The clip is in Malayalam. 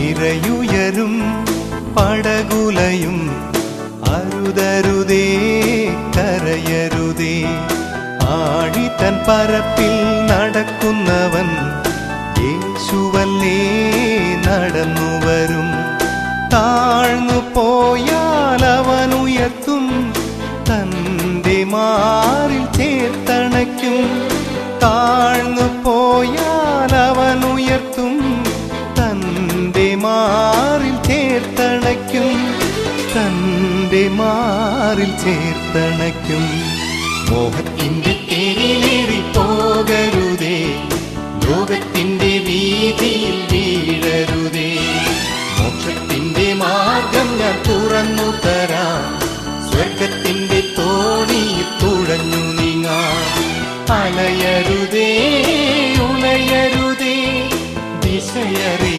തിരയുയരും പടകുലയും അരുതരുതേ കരയരുതേ. ആഴിതൻ പരപ്പിൽ നടക്കുന്നവൻ യേശുവല്ലേ നടന്നുവരും. താഴ്ന്നു പോയാൽ അവൻ ഉയർത്തും, തന്റെ മാറിൽ ചേർത്തണയ്ക്കും. താഴ്ന്നു പോയാൽ അവൻ ഉയർത്തും, തന്റെ മാറിൽ ചേർത്തണയ്ക്കും. തന്റെ മാറിൽ ചേർത്തണയ്ക്കും. മോഹത്തിന്റെ തേരിലേറി പോകരുതേ, ലോകത്തിന്റെ വീതിയിൽ വീഴരുതേ. മോക്ഷത്തിന്റെ മാർഗം ഞാൻ തുറന്നു തരാം, സ്വർഗത്തിന്റെ തോണിയിൽ തുഴഞ്ഞു നീങ്ങാം. അലയരുതേ ഉലയരുതേ ദിശയറി